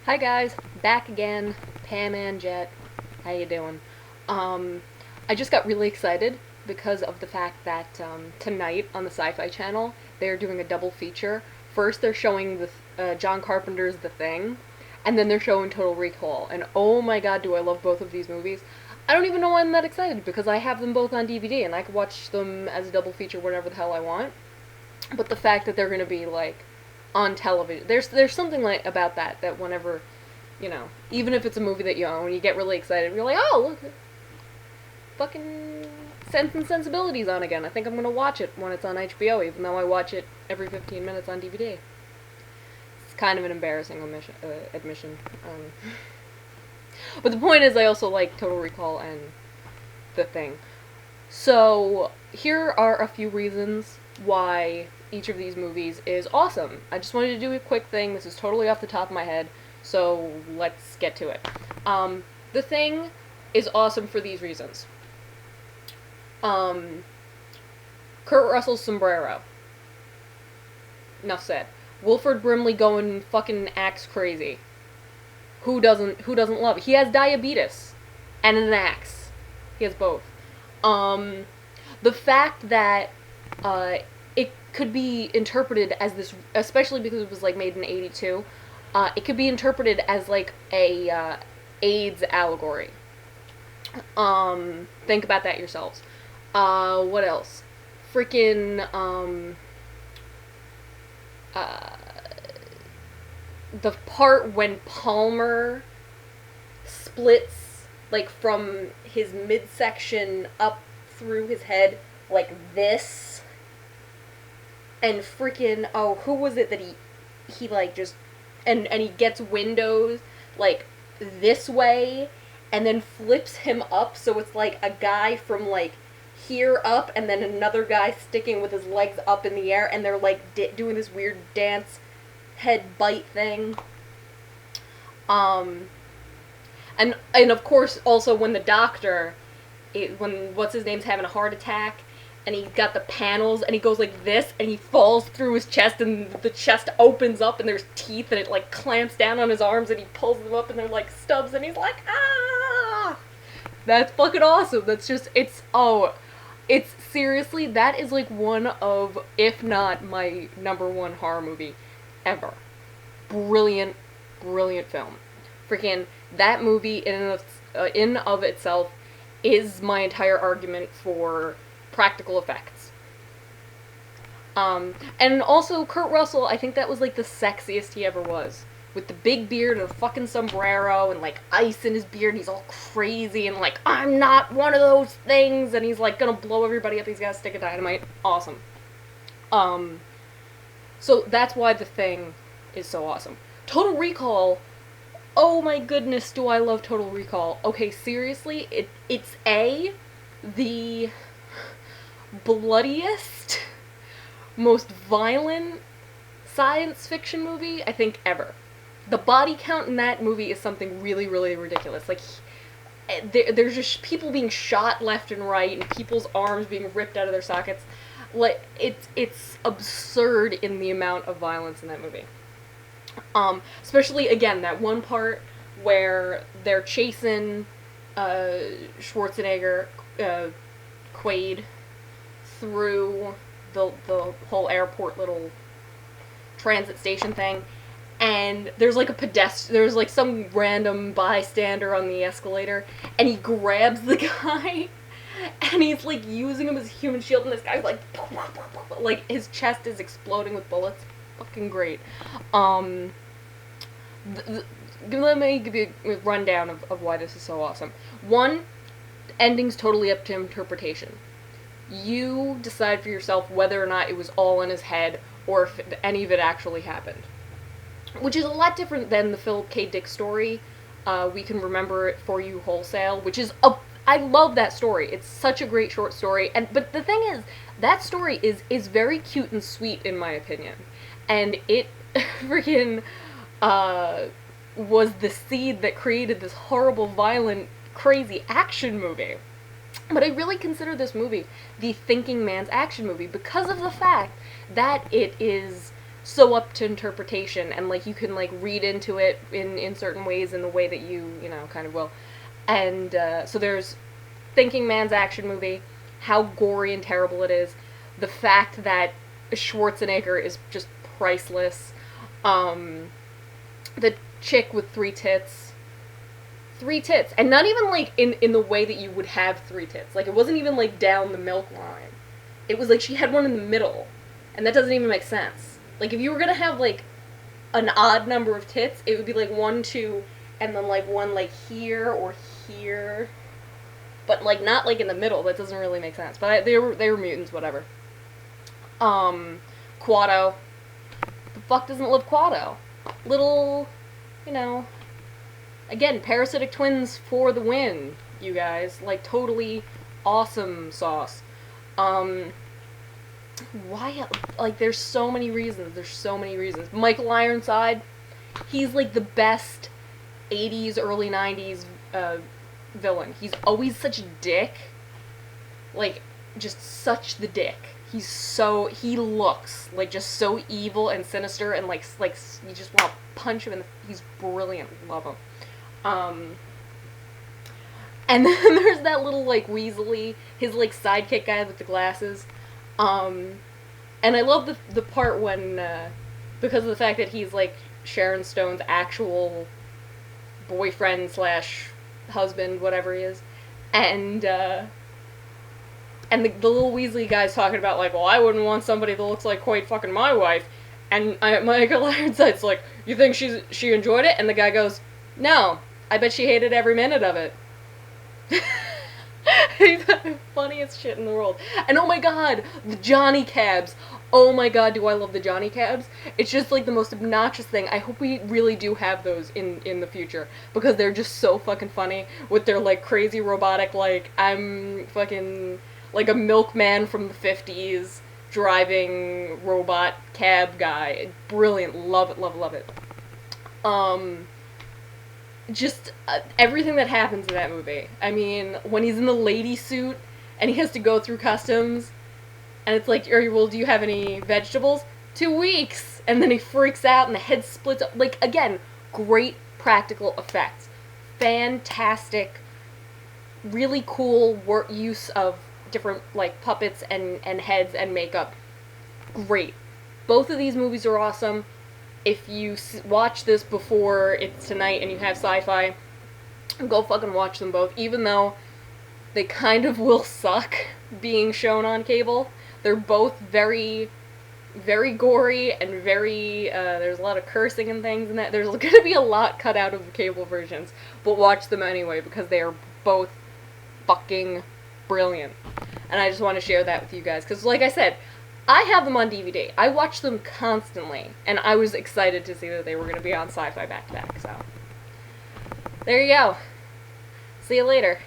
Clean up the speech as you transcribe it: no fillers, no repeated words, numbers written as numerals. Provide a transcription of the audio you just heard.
Hi guys, back again, Pam and Jet. How you doing? I just got really excited because of the fact that tonight on the Sci-Fi Channel they're doing a double feature. First, they're showing the John Carpenter's The Thing, and then they're showing Total Recall. And oh my god, do I love both of these movies! I don't even know why I'm that excited because I have them both on DVD and I can watch them as a double feature whenever the hell I want. But the fact that they're gonna be like on television, there's something like about that whenever even if it's a movie that you own, you get really excited. You're like, oh, look, fucking Sense and Sensibility's on again. I think I'm gonna watch it when it's on HBO, even though I watch it every 15 minutes on DVD. It's kind of an embarrassing admission. But the point is, I also like Total Recall and The Thing. So, here are a few reasons why each of these movies is awesome. I just wanted to do a quick thing. This is totally off the top of my head, so let's get to it. The Thing is awesome for these reasons. Kurt Russell's sombrero. Enough said. Wilford Brimley going fucking axe crazy. Who doesn't love it? He has diabetes and an axe. He has both. The fact that it could be interpreted as this, especially because it was like made in '82, it could be interpreted as like a AIDS allegory. Think about that yourselves. What else? Freaking the part when Palmer splits like from his midsection up through his head like this, and freaking who was it that he like just and he gets windows like this way and then flips him up so it's like a guy from like here up and then another guy sticking with his legs up in the air and they're like doing this weird dance head bite thing. And of course also when the doctor when what's his name's having a heart attack and he got the panels and he goes like this and he falls through his chest and the chest opens up and there's teeth and it like clamps down on his arms and he pulls them up and they're like stubs and he's like ah, that's fucking awesome. That's just it's seriously, that is like one of, if not my number one horror movie ever. Brilliant, brilliant film. Freaking that movie in of itself is my entire argument for practical effects. And also Kurt Russell, I think that was like the sexiest he ever was. With the big beard and a fucking sombrero and like ice in his beard and he's all crazy and like, I'm not one of those things, and he's like gonna blow everybody up, he's got a stick of dynamite. Awesome. So that's why The Thing is so awesome. Total Recall, oh my goodness, do I love Total Recall. Okay, seriously, it's the bloodiest, most violent science fiction movie I think ever. The body count in that movie is something really, really ridiculous. Like, there's just people being shot left and right, and people's arms being ripped out of their sockets. Like, it's absurd in the amount of violence in that movie. Especially again that one part where they're chasing Schwarzenegger, Quaid, through the whole airport little transit station thing, and there's like there's like some random bystander on the escalator, and he grabs the guy, and he's like using him as a human shield, and this guy's like his chest is exploding with bullets. Fucking great. Let me give you a rundown of why this is so awesome. One, ending's totally up to interpretation. You decide for yourself whether or not it was all in his head or if any of it actually happened. Which is a lot different than the Philip K. Dick story, We Can Remember It For You Wholesale, which is I love that story. It's such a great short story, but the thing is, that story is very cute and sweet in my opinion, and it freaking was the seed that created this horrible, violent, crazy action movie. But I really consider this movie the thinking man's action movie because of the fact that it is so up to interpretation, and like you can like read into it in certain ways in the way that you know kind of will. And so there's Thinking Man's action movie, how gory and terrible it is, the fact that Schwarzenegger is just priceless, the chick with three tits, and not even like in the way that you would have three tits. Like it wasn't even like down the milk line. It was like she had one in the middle, and that doesn't even make sense. Like if you were gonna have like an odd number of tits, it would be like 1, 2, and then like one like here or here, but like not like in the middle. That doesn't really make sense. But they were mutants, whatever. Quado. The fuck doesn't love Quado? Little, you know. Again, parasitic twins for the win, you guys. Like totally awesome sauce. Why? Like there's so many reasons. Michael Ironside. He's like the best 80s, early 90s villain. He's always such a dick. Like, just such the dick. He looks like just so evil and sinister and like you just want to punch him he's brilliant. Love him. And then there's that little like Weasley, his like sidekick guy with the glasses. And I love the part when, because of the fact that he's like Sharon Stone's actual boyfriend / husband, whatever he is, and the little Weasley guy's talking about like, well, I wouldn't want somebody that looks like quite fucking my wife, and Michael Ironside's like, you think she enjoyed it? And the guy goes, no, I bet she hated every minute of it. He's the funniest shit in the world. And oh my god, the Johnny Cabs. Oh my god, do I love the Johnny Cabs. It's just like the most obnoxious thing. I hope we really do have those in the future, because they're just so fucking funny with their like crazy robotic, like, I'm fucking like a milkman from the 50s driving robot cab guy. Brilliant. Love it, love it, love it. Just everything that happens in that movie. I mean, when he's in the lady suit and he has to go through customs, and it's like, well, do you have any vegetables? 2 weeks! And then he freaks out and the head splits up. Like, again, great practical effects. Fantastic, really cool use of different, like, puppets and heads and makeup. Great. Both of these movies are awesome. If you watch this before it's tonight and you have Sci-Fi, go fucking watch them both, even though they kind of will suck being shown on cable. They're both very, very gory and very, there's a lot of cursing and things in that. There's gonna be a lot cut out of the cable versions, but watch them anyway because they are both fucking brilliant. And I just want to share that with you guys, because like I said, I have them on DVD. I watch them constantly, and I was excited to see that they were going to be on Sci-Fi back-to-back, so. There you go. See you later.